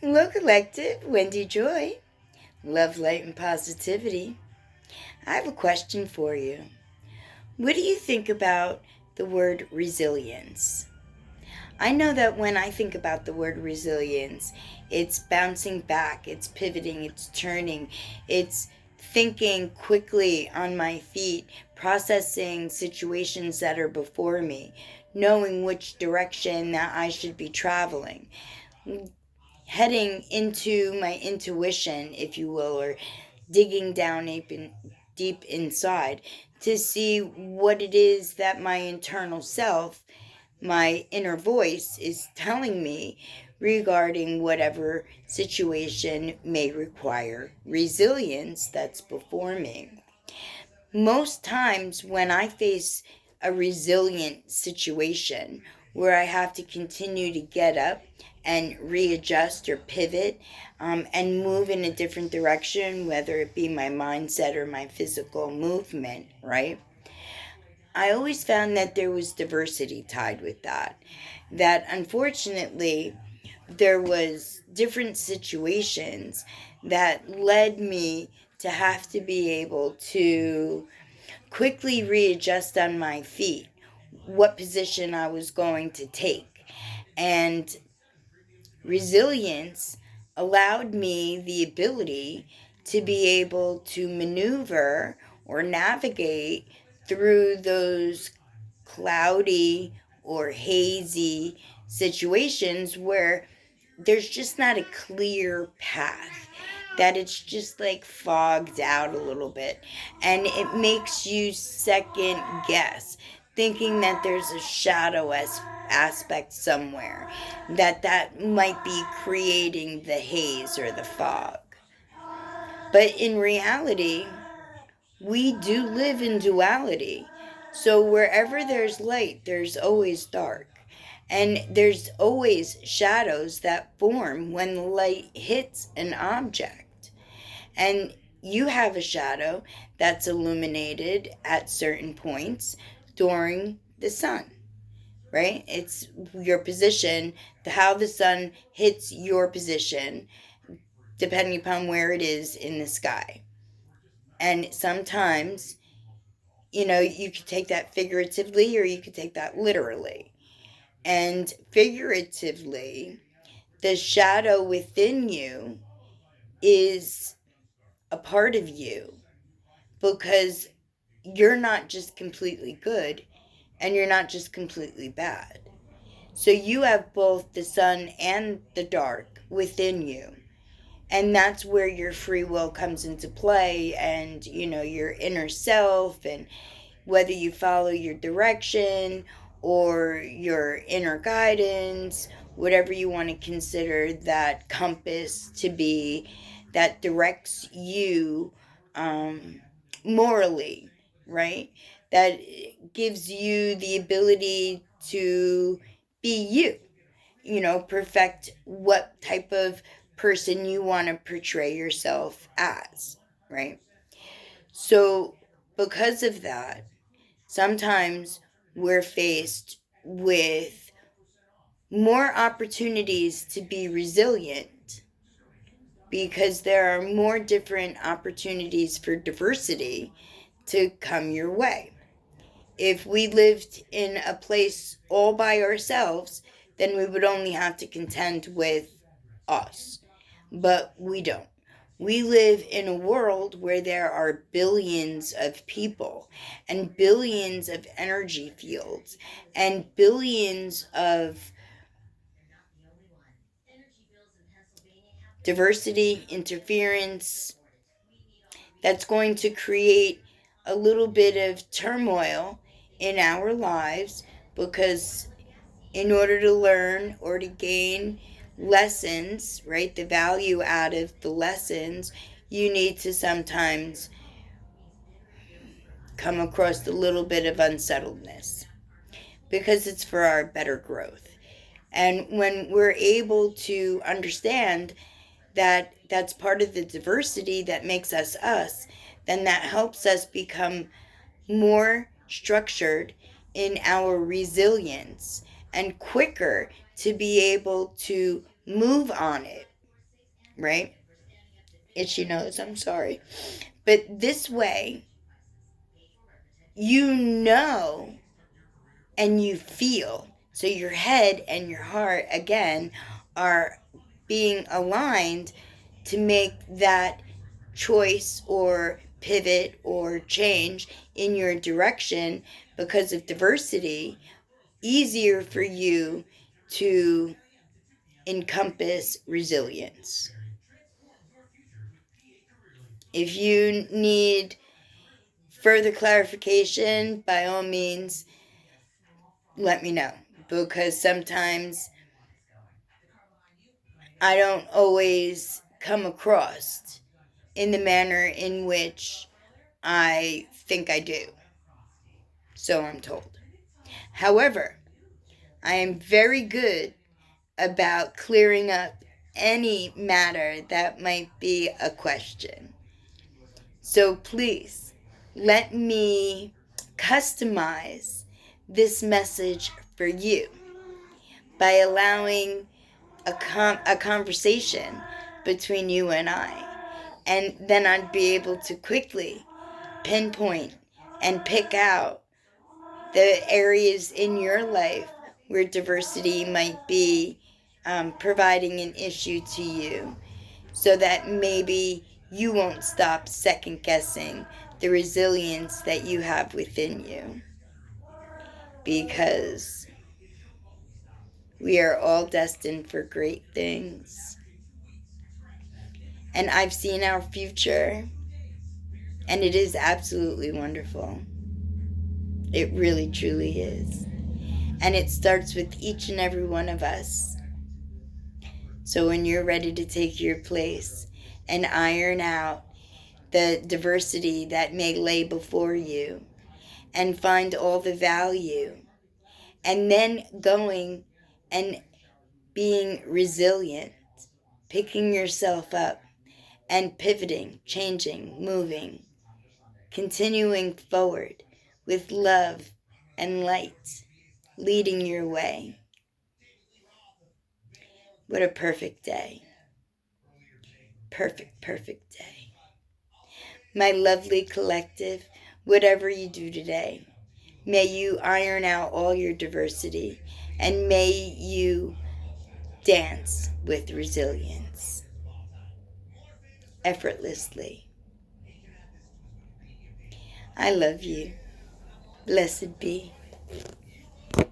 Hello, Collective. Wendy Joy. Love, light, and positivity. I have a question for you. What do you think about the word resilience? I know that when I think about the word resilience, it's bouncing back, it's pivoting, it's turning, it's thinking quickly on my feet, processing situations that are before me, knowing which direction that I should be traveling, heading into my intuition, if you will, or digging down deep inside to see what it is that my internal self, my inner voice, is telling me regarding whatever situation may require resilience that's before me. Most times, when I face a resilient situation where I have to continue to get up and readjust or pivot and move in a different direction, whether it be my mindset or my physical movement, right? I always found that there was diversity tied with that. That unfortunately, there was different situations that led me to have to be able to quickly readjust on my feet what position I was going to take. And resilience allowed me the ability to be able to maneuver or navigate through those cloudy or hazy situations where there's just not a clear path, that it's just like fogged out a little bit, and it makes you second guess, thinking that there's a shadow aspect somewhere, that might be creating the haze or the fog. But in reality, we do live in duality. So wherever there's light, there's always dark. And there's always shadows that form when the light hits an object. And you have a shadow that's illuminated at certain points during the sun, right? It's your position, how the sun hits your position, depending upon where it is in the sky. And sometimes, you could take that figuratively or you could take that literally. And figuratively, the shadow within you is a part of you, because you're not just completely good and you're not just completely bad. So you have both the sun and the dark within you. And that's where your free will comes into play, and your inner self, and whether you follow your direction or your inner guidance, whatever you want to consider that compass to be, that directs you morally, right? That gives you the ability to be you, perfect what type of person you want to portray yourself as, right? So, because of that, sometimes we're faced with more opportunities to be resilient because there are more different opportunities for diversity to come your way. If we lived in a place all by ourselves, then we would only have to contend with us. But we don't. We live in a world where there are billions of people and billions of energy fields and billions of diversity, interference, that's going to create a little bit of turmoil in our lives, because in order to learn or to gain lessons, right, the value out of the lessons, you need to sometimes come across a little bit of unsettledness, because it's for our better growth. And when we're able to understand that that's part of the diversity that makes us us, then that helps us become more structured in our resilience and quicker to be able to move on it, right? Itchy nose, I'm sorry. But this way, you know and you feel. So your head and your heart, again, are being aligned to make that choice or pivot or change in your direction because of diversity easier for you to encompass resilience. If you need further clarification, by all means, let me know, because sometimes I don't always come across in the manner in which I think I do. So I'm told. However, I am very good about clearing up any matter that might be a question. So please let me customize this message for you by allowing a conversation between you and I. And then I'd be able to quickly pinpoint and pick out the areas in your life where diversity might be providing an issue to you, so that maybe you won't stop second guessing the resilience that you have within you. Because we are all destined for great things. And I've seen our future, and it is absolutely wonderful. It really, truly is. And it starts with each and every one of us. So when you're ready to take your place and iron out the diversity that may lay before you and find all the value, and then going and being resilient, picking yourself up and pivoting, changing, moving, continuing forward with love and light, leading your way. What a perfect day. Perfect, perfect day. My lovely collective, whatever you do today, may you iron out all your diversity, and may you dance with resilience effortlessly. I love you. Blessed be.